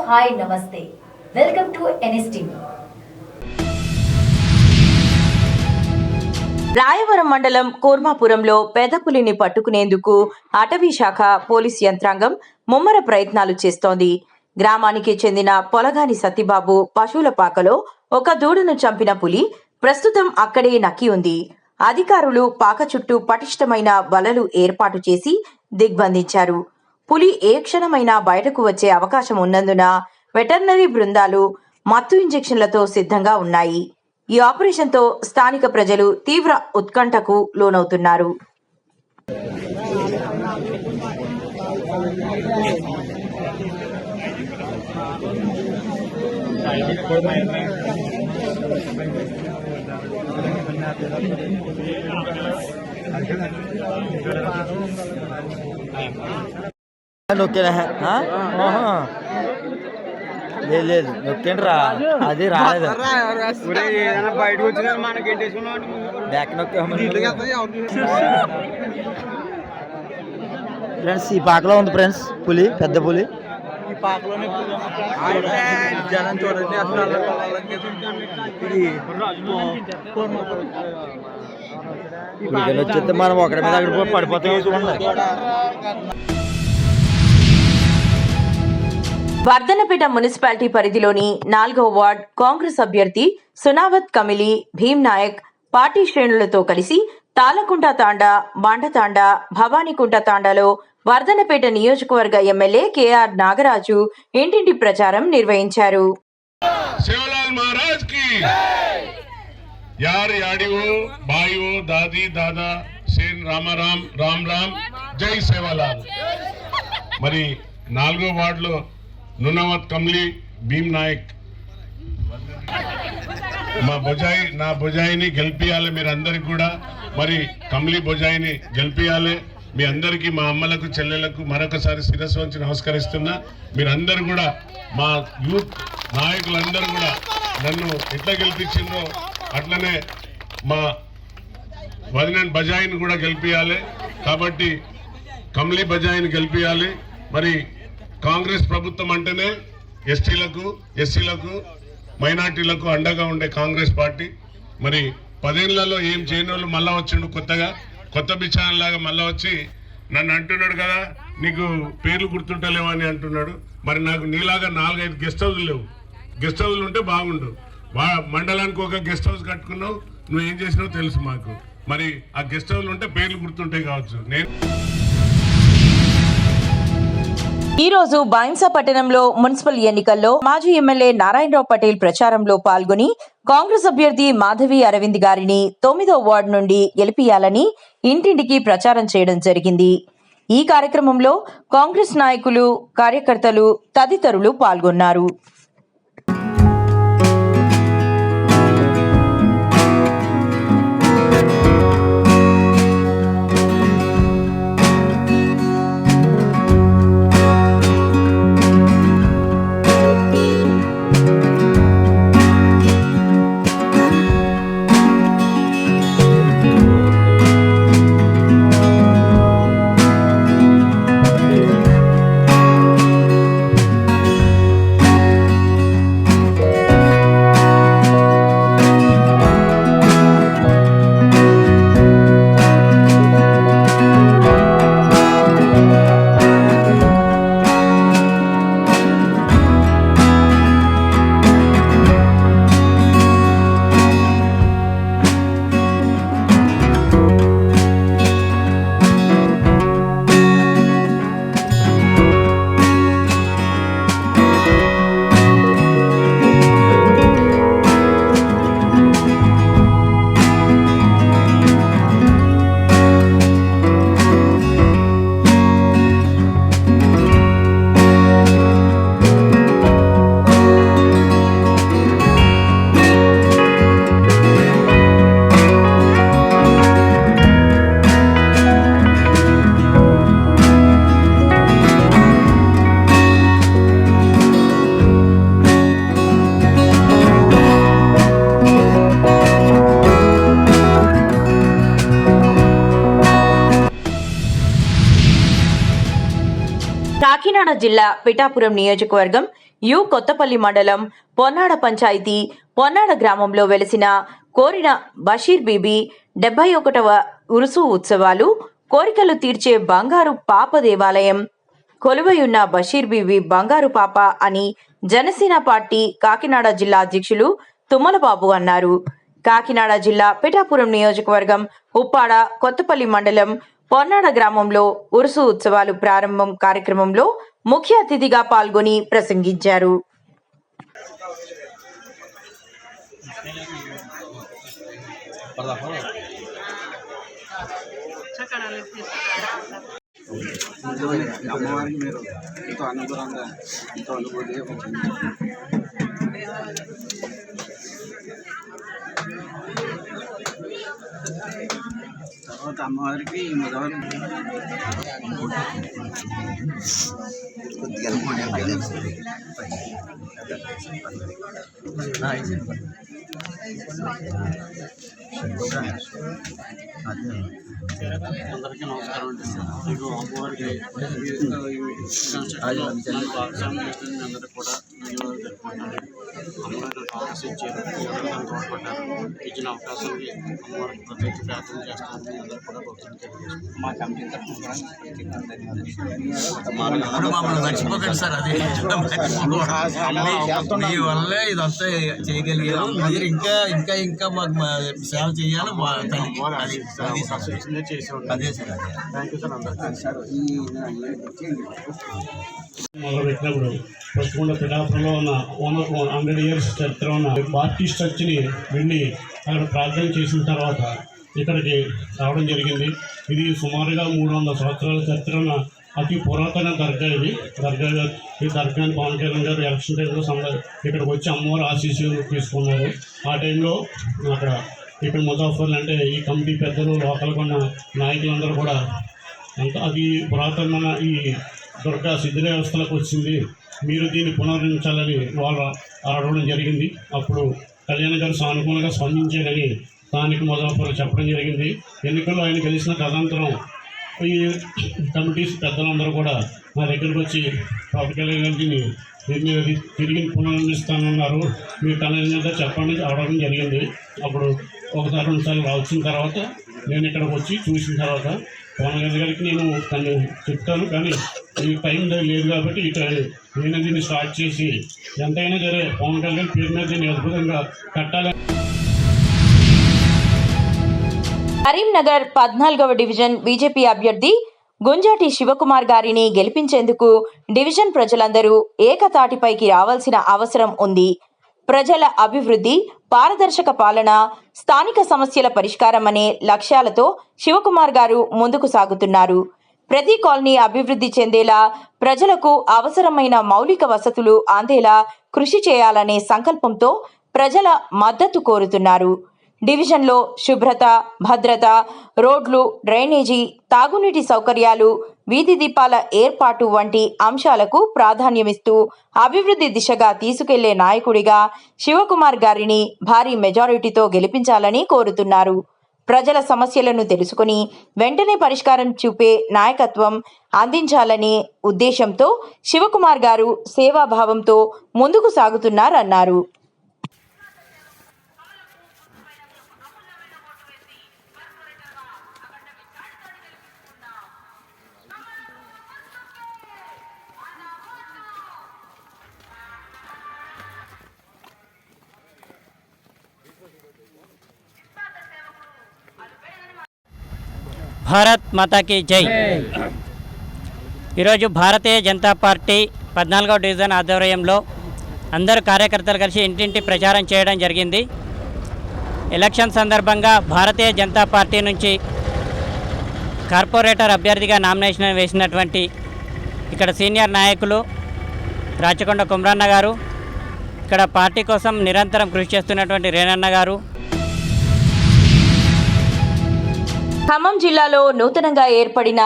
Hi నమస్తే welcome to NSTV. Rayavaram మండలం కూర్మాపురంలో పెదపులిని పట్టుకునేందుకు అటవీ శాఖ పోలీస్ యంత్రాంగం ముమ్మర ప్రయత్నాలు చేస్తోంది. గ్రామానికి చెందిన పొలగాని సత్తిబాబు పశువుల పాకలో ఒక దూడను చంపిన పులి ప్రస్తుతం అక్కడే నక్కి ఉంది. అధికారులు పాక చుట్టూ పటిష్టమైన వలలు ఏర్పాటు చేసి దిగ్బంధించారు. పులి ఏ క్షణమైనా బయటకు వచ్చే అవకాశం ఉన్నందున వెటర్నరీ బృందాలు మత్తు ఇంజెక్షన్లతో సిద్ధంగా ఉన్నాయి. ఈ ఆపరేషన్తో స్థానిక ప్రజలు తీవ్ర ఉత్కంఠకు లోనవుతున్నారు. లేదు నొక్కేంట్రా అది రాలేదు బయటకు వచ్చిన మనకి ఫ్రెండ్స్ ఈ పాకలో ఉంది ఫ్రెండ్స్ పులి, పెద్ద పులి. ఈ పాకలోనే జనం చూడండి అసలు వచ్చేస్తే మనం ఒకరి మీద అక్కడ పడిపోతాం. చూడండి వర్ధనపేట మున్సిపాలిటీ పరిధిలోని 4వ వార్డ్ కాంగ్రెస్ అభ్యర్థి సునావత్ కమిలి భీమ్ నాయక్ పార్టీ శ్రేణులతో కలిసి తాళకుంట తాండా, బాండతాండా, భవానీకుంట తాండాలో వర్ధనపేట నియోజకవర్గ ఎమ్మెల్యే KR నాగరాజు ఇంటింటి ప్రచారం నిర్వహించారు. सेवालाल महाराज की यार याडियो भाइयों दादी दादा सेन रामाराम राम राम जय सेवालाल. మరి 4వ వార్డులో నునవత్ కమ్లీ భీమ్ నాయక్ నా బొజాయిని గెలిపియాలి. మీరు అందరికి కూడా మరి కమ్లీ బొజాయిని గెలిపియాలి. మీ అందరికీ, మా అమ్మలకు చెల్లెలకు మరొకసారి శిరస్సు వంచి నమస్కరిస్తున్నా. మీరందరూ కూడా మా యూత్ నాయకులందరూ కూడా నన్ను ఎట్లా గెలిపించిందో అట్లనే మా వదిన బజాయిని కూడా గెలిపియాలి. కాబట్టి కమ్లీ బజాయిని గెలిపియాలి. మరి కాంగ్రెస్ ప్రభుత్వం అంటేనే ఎస్టీలకు, ఎస్సీలకు, మైనార్టీలకు అండగా ఉండే కాంగ్రెస్ పార్టీ. మరి 10 ఏళ్లలో ఏం చేయని వాళ్ళు మళ్ళా వచ్చిండు, కొత్త బిచాన్లాగా మళ్ళా వచ్చి నన్ను అంటున్నాడు కదా, నీకు పేర్లు గుర్తుంటలేవు అని అంటున్నాడు. మరి నాకు నీలాగా 4-5 గెస్ట్ హౌస్లు లేవు. గెస్ట్ హౌస్లు ఉంటే బాగుండు. మండలానికి ఒక గెస్ట్ హౌస్ కట్టుకున్నావు, నువ్వు ఏం చేసినావు తెలుసు మాకు. మరి ఆ గెస్ట్ హౌస్లు ఉంటే పేర్లు గుర్తుంటాయి కావచ్చు. ఈ రోజు బైంసా పట్టణంలో మున్సిపల్ ఎన్నికల్లో మాజీ ఎమ్మెల్యే నారాయణరావు పటేల్ ప్రచారంలో పాల్గొని కాంగ్రెస్ అభ్యర్థి మాధవి అరవింద్ గారిని 9వ వార్డు నుండి గెలిపియాలని ఇంటింటికి ప్రచారం చేయడం జరిగింది. ఈ కార్యక్రమంలో కాంగ్రెస్ నాయకులు, కార్యకర్తలు తదితరులు పాల్గొన్నారు. కాకినాడ జిల్లా పిఠాపురం నియోజకవర్గం కొత్తపల్లి మండలం పొన్నాడ పంచాయతీ పొన్నాడ గ్రామంలో వెలిసిన కోరిన బషీర్ బీబీ 71వ ఉరుసు ఉత్సవాలు కోరికలు తీర్చే బంగారు పాప దేవాలయం. కొలువయున్న బషీర్ బీబీ బంగారు పాప అని జనసేన పార్టీ కాకినాడ జిల్లా అధ్యక్షులు తుమ్మలబాబు అన్నారు. కాకినాడ జిల్లా పిఠాపురం నియోజకవర్గం ఉప్పాడ కొత్తపల్లి మండలం పొన్నాడ గ్రామంలో ఉరుసు ఉత్సవాలు ప్రారంభం కార్యక్రమంలో ముఖ్య అతిథిగా పాల్గొని ప్రసంగించారు. అమ్మవారికి మీరు ఎంతో అనుకూలంగా ఎంతో అనుభూతిగా తర్వాత అమ్మవారికి అందరికీ నమస్కారం అండి. మీకు అమ్మవారికి అందరూ కూడా ధన్యవాదాలు తెలుపుకుంటున్నాను. అమ్మవారు ఆశించారు, తోడ్పడ్డారు. ఇచ్చిన అవకాశానికి అమ్మవారికి ప్రత్యేక ప్రార్థన చేస్తాను. అందరూ కూడా భక్తులు తెలియజేస్తారు. మా కమిటీ తరఫున మర్చిపోకండి సార్. అది మీ వల్లే ఇదంతా చేయగలిగాము. మీరు ఇంకా ఇంకా ఇంకా మాకు సేవ చేయాలి. అదే సార్. Thank you sir. మొదలుపెట్టినప్పుడు పచ్చకొండ పిఠాపురంలో ఉన్న 100 years చరిత్ర ఉన్న బాప్టిస్ట్ చర్చిని వెళ్ళి అక్కడ ప్రార్థన చేసిన తర్వాత ఇక్కడికి రావడం జరిగింది. ఇది సుమారుగా 300 సంవత్సరాల చరిత్ర ఉన్న అతి పురాతన దర్గా. ఈ దర్గాని పవన్ కళ్యాణ్ గారు ఎలక్షన్ టైంలో ఇక్కడికి వచ్చి అమ్మవారు ఆశీస్సులు తీసుకున్నారు. ఆ టైంలో ఇక్కడ ముజాఫర్లు అంటే ఈ కమిటీ పెద్దలు లోకల్గా ఉన్న నాయకులందరూ కూడా అది పురాతనమైన ఈ దుర్గా శిథిల వ్యవస్థలకు వచ్చింది, మీరు దీన్ని పునరుద్ధరించాలని వాళ్ళు అడగడం జరిగింది. అప్పుడు కళ్యాణ్ గారు సానుకూలంగా స్పందించారని స్థానిక ముజాఫర్లు చెప్పడం జరిగింది. ఎన్నికల్లో ఆయన గెలిచిన తదనంతరం ఈ కమిటీస్ పెద్దలందరూ కూడా మా దగ్గరికి వచ్చి పవన్ కళ్యాణ్ గారిని మీరు తిరిగి పునరుద్ధరిస్తానన్నారు, మీరు కళ్యాణ్ గారు చెప్పండి అడగడం జరిగింది. అప్పుడు ఒకసారి 2 సార్లు వచ్చిన తర్వాత నేను ఇక్కడికి వచ్చి చూసిన తర్వాత పవన్ కళ్యాణ్ గారికి నేను చెప్తాను, కానీ ఈ టైం లేదు కాబట్టి ఇక్కడ నేను దీన్ని స్టార్ట్ చేసి ఎంతైనా సరే పవన్ కళ్యాణ్ పేరు మీద దీన్ని అద్భుతంగా కట్టాలని. కరీంనగర్ 14వ డివిజన్ బీజేపీ అభ్యర్థి గుంజాటి శివకుమార్ గారిని గెలిపించేందుకు డివిజన్ ప్రజలందరూ ఏకతాటిపైకి రావాల్సిన అవసరం ఉంది. ప్రజల అభివృద్ధి, పారదర్శక పాలన, స్థానిక సమస్యల పరిష్కారం అనే లక్ష్యాలతో శివకుమార్ గారు ముందుకు సాగుతున్నారు. ప్రతి కాలనీ అభివృద్ధి చెందేలా, ప్రజలకు అవసరమైన మౌలిక వసతులు అందేలా కృషి చేయాలనే సంకల్పంతో ప్రజల మద్దతు కోరుతున్నారు. డివిజన్లో శుభ్రత, భద్రత, రోడ్లు, డ్రైనేజీ, తాగునీటి సౌకర్యాలు, వీధి దీపాల ఏర్పాటు వంటి అంశాలకు ప్రాధాన్యమిస్తూ అభివృద్ధి దిశగా తీసుకెళ్లే నాయకుడిగా శివకుమార్ గారిని భారీ మెజారిటీతో గెలిపించాలని కోరుతున్నారు. ప్రజల సమస్యలను తెలుసుకుని వెంటనే పరిష్కారం చూపే నాయకత్వం అందించాలనే ఉద్దేశంతో శివకుమార్ గారు సేవాభావంతో ముందుకు సాగుతున్నారన్నారు. భారత్ మాతాకి జై. ఈరోజు భారతీయ జనతా పార్టీ 14వ డివిజన్ ఆధ్వర్యంలో అందరు కార్యకర్తలు కలిసి ఇంటింటి ప్రచారం చేయడం జరిగింది. ఎలక్షన్ సందర్భంగా భారతీయ జనతా పార్టీ నుంచి కార్పొరేటర్ అభ్యర్థిగా నామినేషన్ వేసినటువంటి ఇక్కడ సీనియర్ నాయకులు రాచకొండ కుమ్రన్న గారు, ఇక్కడ పార్టీ కోసం నిరంతరం కృషి చేస్తున్నటువంటి రేణన్న గారు, ఖమ్మం జిల్లాలో నూతనంగా ఏర్పడిన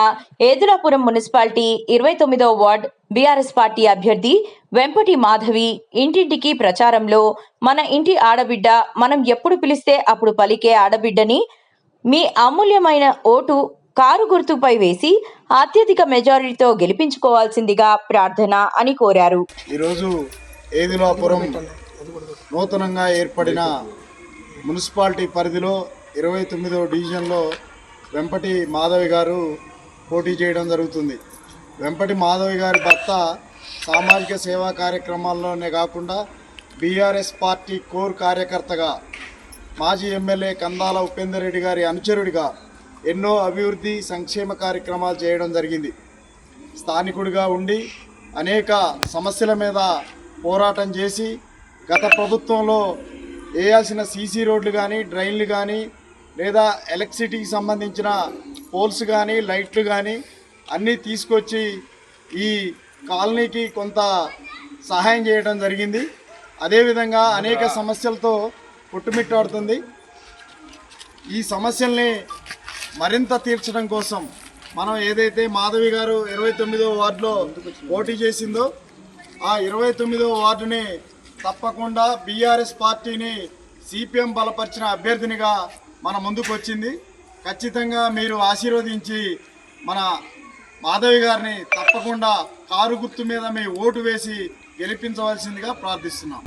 ఏదులాపురం మున్సిపాలిటీ 29వ వార్డ్ బీఆర్ఎస్ పార్టీ అభ్యర్థి వెంపటి మాధవి ఇంటింటికి ప్రచారంలో మన ఇంటి ఆడబిడ్డ, మనం ఎప్పుడు పిలిస్తే అప్పుడు పలికే ఆడబిడ్డని మీ అమూల్యమైన ఓటు కారు గుర్తుపై వేసి అత్యధిక మెజారిటీతో గెలిపించుకోవాల్సిందిగా ప్రార్థన అని కోరారు. ఈరోజు ఏదిలాపురం నూతనంగా ఏర్పడిన మున్సిపాలిటీ పరిధిలో 29వ డివిజన్లో వెంపటి మాధవి గారు పోటీ చేయడం జరుగుతుంది. వెంపటి మాధవి గారి భర్త సామాజిక సేవా కార్యక్రమాల్లోనే కాకుండా బీఆర్ఎస్ పార్టీ కోర్ కార్యకర్తగా, మాజీ ఎమ్మెల్యే కందాల ఉపేందర్ రెడ్డి గారి అనుచరుడిగా ఎన్నో అభివృద్ధి సంక్షేమ కార్యక్రమాలు చేయడం జరిగింది. స్థానికుడిగా ఉండి అనేక సమస్యల మీద పోరాటం చేసి గత ప్రభుత్వంలో వేయాల్సిన సీసీ రోడ్లు కానీ, డ్రైన్లు కానీ, లేదా ఎలక్ట్రిసిటీకి సంబంధించిన పోల్స్ కానీ, లైట్లు కానీ అన్నీ తీసుకొచ్చి ఈ కాలనీకి కొంత సహాయం చేయడం జరిగింది. అదేవిధంగా అనేక సమస్యలతో పుట్టుమిట్టాడుతుంది. ఈ సమస్యల్ని మరింత తీర్చడం కోసం మనం ఏదైతే మాధవి గారు 29వ వార్డులో పోటీ చేసిందో ఆ 29వ వార్డుని తప్పకుండా బీఆర్ఎస్ పార్టీని సిపిఎం బలపరిచిన అభ్యర్థినిగా మన ముందుకు వచ్చింది. ఖచ్చితంగా మీరు ఆశీర్వదించి మన మాధవి గారిని తప్పకుండా కారు గుర్తు మీద మీ ఓటు వేసి గెలిపించవలసిందిగా ప్రార్థిస్తున్నాం.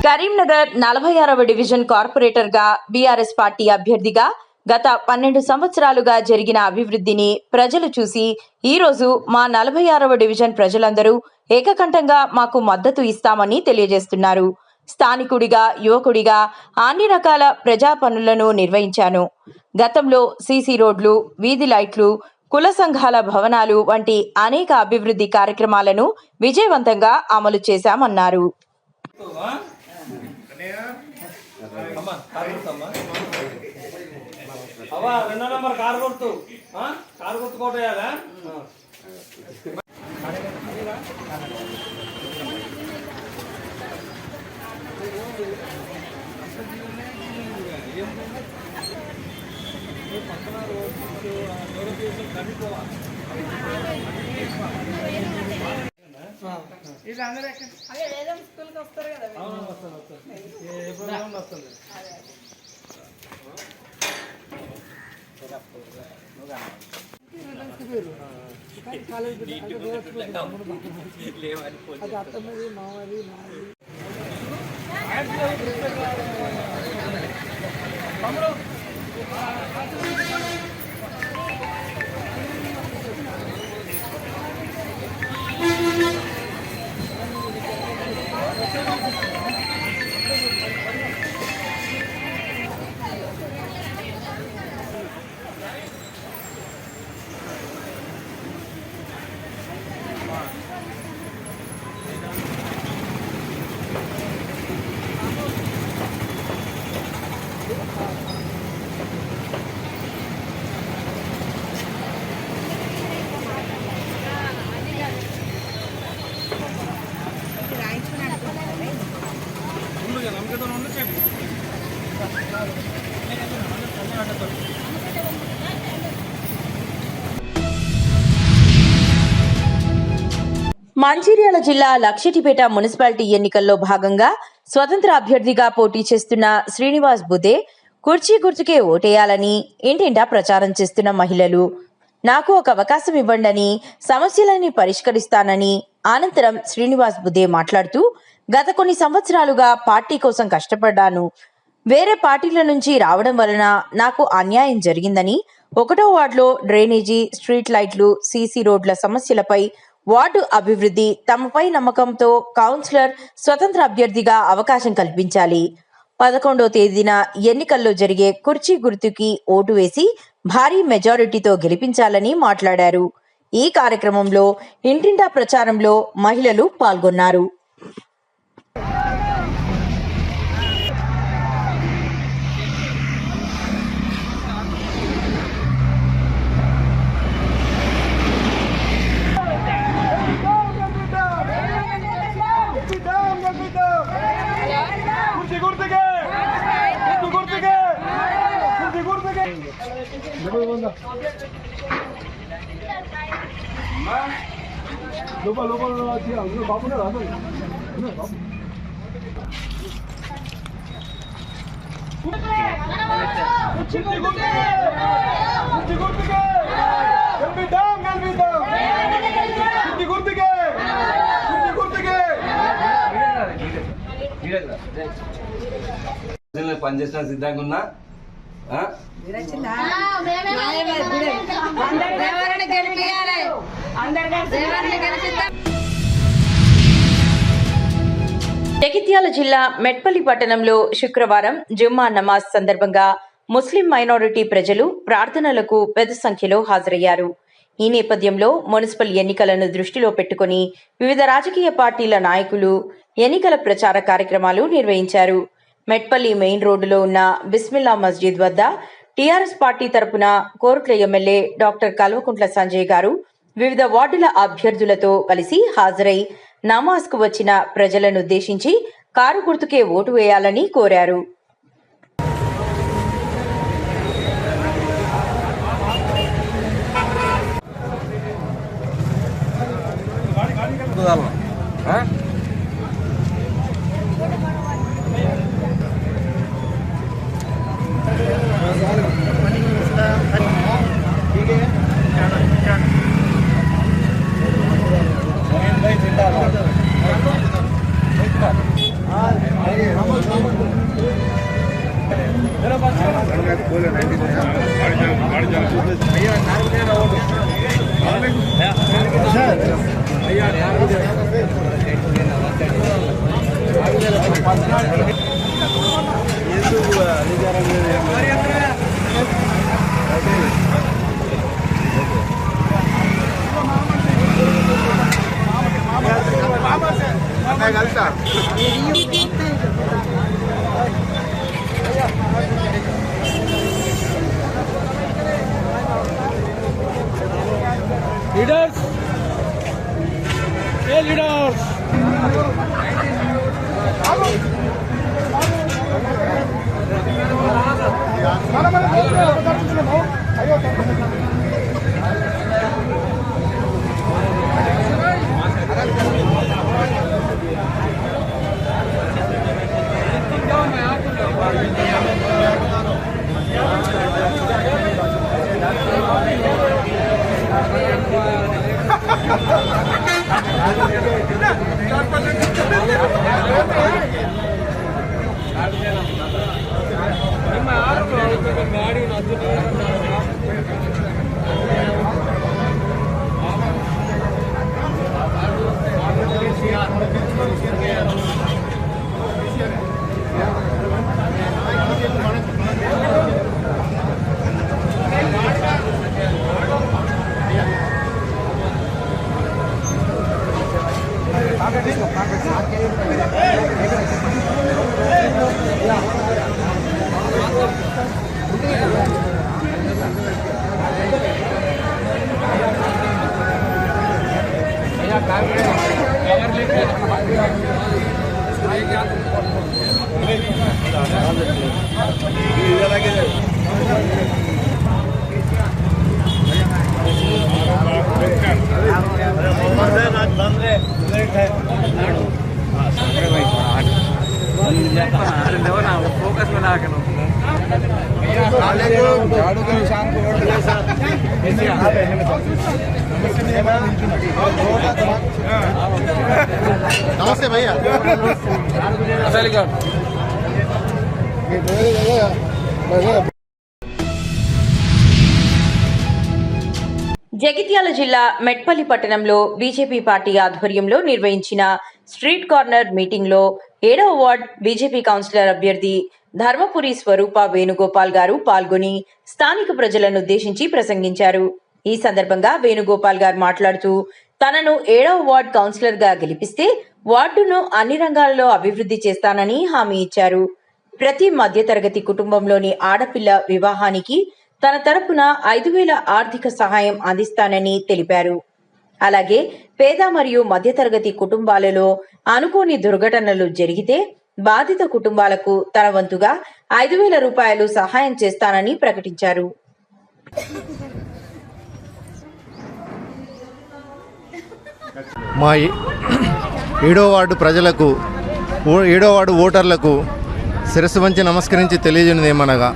కరీంనగర్ 46వ డివిజన్ కార్పొరేటర్గా బీఆర్ఎస్ పార్టీ అభ్యర్థిగా గత 12 సంవత్సరాలుగా జరిగిన అభివృద్ధిని ప్రజలు చూసి ఈరోజు మా 46వ డివిజన్ ప్రజలందరూ ఏకకంఠంగా మాకు మద్దతు ఇస్తామని తెలియజేస్తున్నారు. స్థానికుడిగా, యువకుడిగా అన్ని రకాల ప్రజా పనులను నిర్వహించాను. గతంలో సీసీ రోడ్లు, వీధి లైట్లు, కుల సంఘాల భవనాలు వంటి అనేక అభివృద్ధి కార్యక్రమాలను విజయవంతంగా అమలు చేశామన్నారు. రెండో నెంబర్ కారు గుర్తు కోటేయాలా? స్కూల్కి వస్తారు కదా. మంచిర్యాల జిల్లా లక్షటిపేట మున్సిపాలిటీ ఎన్నికల్లో భాగంగా స్వతంత్ర అభ్యర్థిగా పోటీ చేస్తున్న శ్రీనివాస్ బుదే కుర్చీ గుర్తుకే ఓటేయాలని ఇంటింటా ప్రచారం చేస్తున్న మహిళలు, నాకు ఒక అవకాశం ఇవ్వండని, సమస్యలన్నీ పరిష్కరిస్తానని. అనంతరం శ్రీనివాస్ బుదే మాట్లాడుతూ, గత కొన్ని సంవత్సరాలుగా పార్టీ కోసం కష్టపడ్డాను. వేరే పార్టీల నుంచి రావడం వలన నాకు అన్యాయం జరిగిందని, 1వ వార్డులో డ్రైనేజీ, స్ట్రీట్ లైట్లు, సీసీ రోడ్ల సమస్యలపై, వార్డు అభివృద్ధి, తమపై నమ్మకంతో కౌన్సిలర్ స్వతంత్ర అభ్యర్థిగా అవకాశం కల్పించాలి. 11వ తేదీన ఎన్నికల్లో జరిగే కుర్చీ గుర్తుకి ఓటు వేసి భారీ మెజారిటీతో గెలిపించాలని మాట్లాడారు. ఈ కార్యక్రమంలో ఇంటింటా ప్రచారంలో మహిళలు పాల్గొన్నారు. గుర్తుకే పనిచేసిన సిద్ధంగా ఉన్నా. జగిత్యాల జిల్లా మెట్పల్లి పట్టణంలో శుక్రవారం జుమ్మా నమాజ్ సందర్భంగా ముస్లిం మైనారిటీ ప్రజలు ప్రార్థనలకు పెద్ద సంఖ్యలో హాజరయ్యారు. ఈ నేపథ్యంలో మున్సిపల్ ఎన్నికలను దృష్టిలో పెట్టుకుని వివిధ రాజకీయ పార్టీల నాయకులు ఎన్నికల ప్రచార కార్యక్రమాలు నిర్వహించారు. మెట్పల్లి మెయిన్ రోడ్డులో ఉన్న బిస్మిల్లా మస్జిద్ వద్ద టీఆర్ఎస్ పార్టీ తరపున కోరుట్ల ఎమ్మెల్యే డాక్టర్ కల్వకుంట్ల సంజయ్ గారు వివిధ వార్డుల అభ్యర్థులతో కలిసి హాజరై నమాజ్కు వచ్చిన ప్రజలనుద్దేశించి కారు గుర్తుకే ఓటు వేయాలని కోరారు. లీడర్స్ లీడర్స్ फोकस में लगा नमस्ते भैया జగిత్యాల జిల్లా మెట్పల్లి పట్టణంలో బీజేపీ పార్టీ ఆధ్వర్యంలో నిర్వహించిన స్ట్రీట్ కార్నర్ మీటింగ్ లో 7వ వార్డ్ బీజేపీ కౌన్సిలర్ అభ్యర్థి ధర్మపురి స్వరూప వేణుగోపాల్ గారు పాల్గొని స్థానిక ప్రజలను ఉద్దేశించి ప్రసంగించారు. ఈ సందర్భంగా వేణుగోపాల్ గారు మాట్లాడుతూ తనను 7వ వార్డ్ కౌన్సిలర్ గా గెలిపిస్తే వార్డును అన్ని రంగాలలో అభివృద్ధి చేస్తానని హామీ ఇచ్చారు. ప్రతి మధ్యతరగతి కుటుంబంలోని ఆడపిల్ల వివాహానికి తన తరపున 5,000 ఆర్థిక సహాయం అందిస్తానని తెలిపారు. అలాగే పేద మరియు మధ్యతరగతి కుటుంబాలలో అనుకోని దుర్ఘటనలు జరిగితే బాధిత కుటుంబాలకు తన వంతుగా 5,000 రూపాయలు సహాయం చేస్తానని ప్రకటించారు. మా 7వ వార్డు ప్రజలకు 7వ వార్డు ఓటర్లకు శిరస్సు వంచి నమస్కరించి తెలియజేయనిది ఏమనగా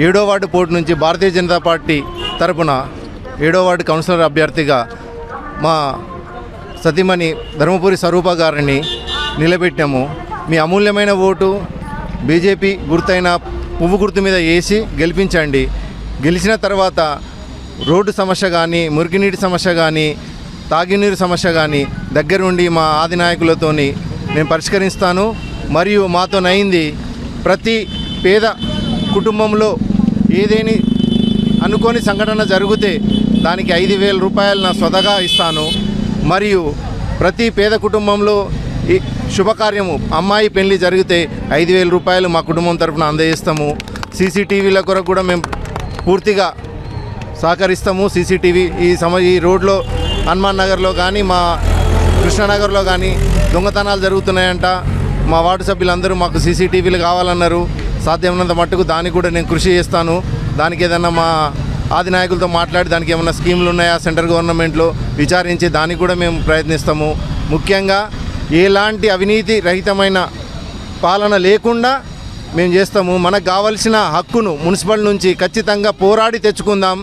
7వ వార్డు పోటీ నుంచి భారతీయ జనతా పార్టీ తరపున 7వ వార్డు కౌన్సిలర్ అభ్యర్థిగా మా సతీమణి ధర్మపురి స్వరూప గారిని నిలబెట్టాము. మీ అమూల్యమైన ఓటు బీజేపీ గుర్తైన పువ్వు గుర్తు మీద వేసి గెలిపించండి. గెలిచిన తర్వాత రోడ్డు సమస్య కానీ, మురికినీటి సమస్య కానీ, తాగునీరు సమస్య కానీ దగ్గరుండి మా ఆదినాయకులతోని నేను పరిష్కరిస్తాను. మరియు మాతోనైంది ప్రతి పేద కుటుంబంలో ఏదేని అనుకోని సంఘటన జరిగితే దానికి 5,000 రూపాయలు నా స్వతగా ఇస్తాను. మరియు ప్రతి పేద కుటుంబంలో ఈ శుభకార్యము అమ్మాయి పెళ్లి జరిగితే 5,000 రూపాయలు మా కుటుంబం తరఫున అందజేస్తాము. సీసీటీవీల కొరకు కూడా మేము పూర్తిగా సహకరిస్తాము. సీసీటీవీ ఈ రోడ్లో హనుమాన్ నగర్లో కానీ మా కృష్ణానగర్లో కానీ దొంగతనాలు జరుగుతున్నాయంట. మా వార్డు సభ్యులందరూ మాకు సీసీటీవీలు కావాలన్నారు. సాధ్యమైనంత మట్టుకు దానికి కూడా నేను కృషి చేస్తాను. దానికి ఏదన్నా మా ఆది నాయకులతో మాట్లాడి దానికి ఏమైనా స్కీములు ఉన్నాయా సెంట్రల్ గవర్నమెంట్లో విచారించి దానికి కూడా మేము ప్రయత్నిస్తాము. ముఖ్యంగా ఎలాంటి అవినీతి రహితమైన పాలన లేకుండా మేము చేస్తాము. మనకు కావలసిన హక్కును మున్సిపల్ నుంచి ఖచ్చితంగా పోరాడి తెచ్చుకుందాం.